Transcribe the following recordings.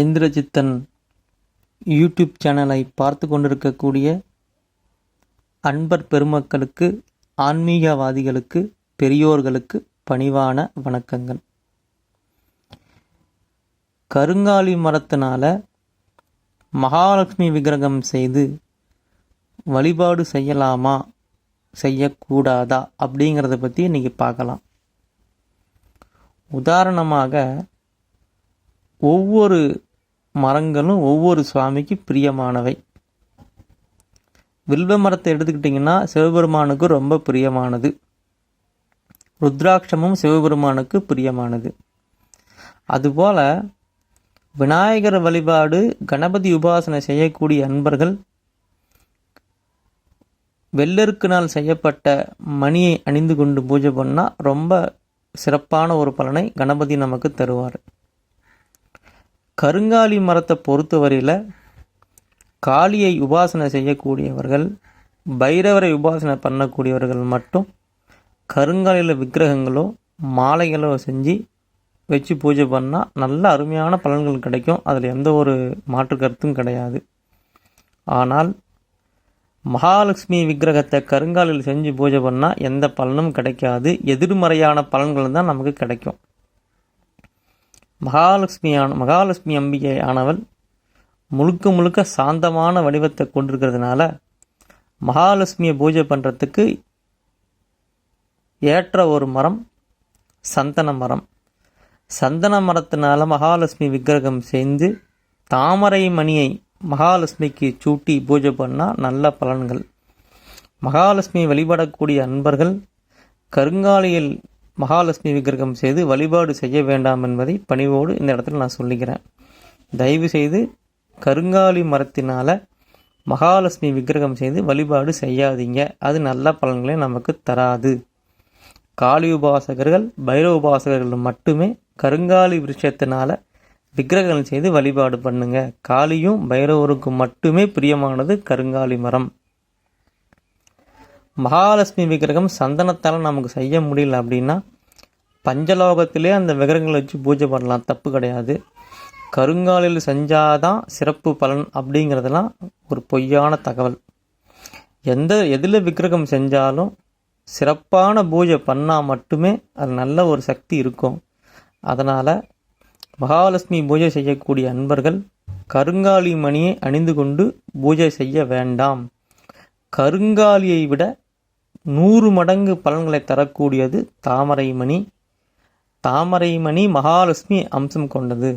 Indrajithan YouTube சேனலை பார்த்து கொண்டிருக்கக்கூடிய அன்பர் பெருமக்களுக்கு, ஆன்மீகவாதிகளுக்கு, பெரியோர்களுக்கு பணிவான வணக்கங்கள். கருங்காலி மரத்தினால மகாலட்சுமி விக்கிரகம் செய்து வழிபாடு செய்யலாமா செய்யக்கூடாதா அப்படிங்கிறத பற்றி இன்றைக்கி பார்க்கலாம். உதாரணமாக, ஒவ்வொரு மரங்களும் ஒவ்வொரு சுவாமிக்கு பிரியமானவை. வில்வ மரத்தை எடுத்துக்கிட்டிங்கன்னா சிவபெருமானுக்கு ரொம்ப பிரியமானது. ருத்ராட்சமும் சிவபெருமானுக்கு பிரியமானது. அதுபோல விநாயகர் வழிபாடு, கணபதி உபாசனை செய்யக்கூடிய அன்பர்கள் வெள்ளருக்கு நாள் செய்யப்பட்ட மணியை அணிந்து கொண்டு பூஜை பண்ணால் ரொம்ப சிறப்பான ஒரு பலனை கணபதி நமக்கு தருவார். கருங்காலி மரத்தை பொறுத்தவரையில் காளியை உபாசனை செய்யக்கூடியவர்கள், பைரவரை உபாசனை பண்ணக்கூடியவர்கள் மட்டும் கருங்காலியில் விக்கிரகங்களோ மாலைகளோ செஞ்சு வச்சு பூஜை பண்ணால் நல்ல அருமையான பலன்கள் கிடைக்கும். அதில் எந்த ஒரு மாற்று கருத்தும் கிடையாது. ஆனால் மகாலட்சுமி விக்கிரகத்தை கருங்காலில் செஞ்சு பூஜை பண்ணால் எந்த பலனும் கிடைக்காது. எதிர்மறையான பலன்கள் தான் நமக்கு கிடைக்கும். மகாலட்சுமி அம்பிகை ஆனவள் முழுக்க முழுக்க சாந்தமான வடிவத்தை கொண்டிருக்கிறதுனால மகாலட்சுமியை பூஜை பண்ணுறதுக்கு ஏற்ற ஒரு மரம் சந்தன மரம். சந்தன மரத்தினால மகாலட்சுமி விக்கிரகம் செஞ்சு தாமரை மணியை மகாலட்சுமிக்கு சூட்டி பூஜை பண்ணால் நல்ல பலன்கள். மகாலட்சுமி வழிபடக்கூடிய அன்பர்கள் கருங்காலியில் மகாலட்சுமி விக்கிரகம் செய்து வழிபாடு செய்ய வேண்டாம் என்பதை பணிவோடு இந்த இடத்துல நான் சொல்லிக்கிறேன். தயவு செய்து கருங்காலி மரத்தினால மகாலட்சுமி விக்கிரகம் செய்து வழிபாடு செய்யாதீங்க. அது நல்ல பலன்களை நமக்கு தராது. காளி உபாசகர்கள், பைரவ உபாசகர்கள் மட்டுமே கருங்காலி விருட்சத்தினால விக்கிரகங்கள் செய்து வழிபாடு பண்ணுங்க. காளியும் பைரவருக்கும் மட்டுமே பிரியமானது கருங்காலி மரம். மகாலட்சுமி விக்கிரகம் சந்தனத்தால் நமக்கு செய்ய முடியல அப்படின்னா பஞ்சலோகத்திலே அந்த விக்கிரகங்களை வச்சு பூஜை பண்ணலாம், தப்பு கிடையாது. கருங்காலில் செஞ்சாதான் சிறப்பு பலன் அப்படிங்கிறதெல்லாம் ஒரு பொய்யான தகவல். எதில் விக்கிரகம் செஞ்சாலும் சிறப்பான பூஜை பண்ணால் மட்டுமே அது நல்ல ஒரு சக்தி இருக்கும். அதனால் மகாலட்சுமி பூஜை செய்யக்கூடிய அன்பர்கள் கருங்காலி மணியை அணிந்து கொண்டு பூஜை செய்ய வேண்டாம். கருங்காலியை விட 100 மடங்கு பலன்களை தரக்கூடியது தாமரை மணி. தாமரை மணி மகாலட்சுமி அம்சம் கொண்டது.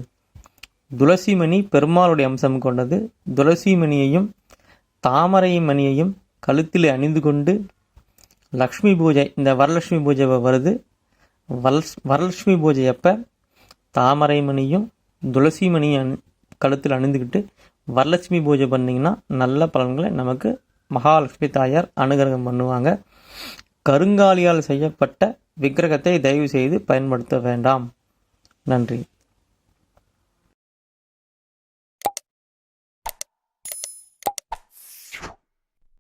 துளசி மணி பெருமாளுடைய அம்சம் கொண்டது. துளசி மணியையும் தாமரை மணியையும் கழுத்தில் அணிந்து கொண்டு லக்ஷ்மி பூஜை, இந்த வரலட்சுமி பூஜை வருது, வரலட்சுமி பூஜை அப்போ தாமரை மணியும் துளசி மணியும் கழுத்தில் அணிந்துக்கிட்டு வரலட்சுமி பூஜை பண்ணிங்கன்னா நல்ல பலன்களை நமக்கு மகாலட்சுமி தாயார் அனுகிரகம் பண்ணுவாங்க. கருங்காலியால் செய்யப்பட்ட விக்கிரகத்தை தயவு செய்து பயன்படுத்த வேண்டாம். நன்றி.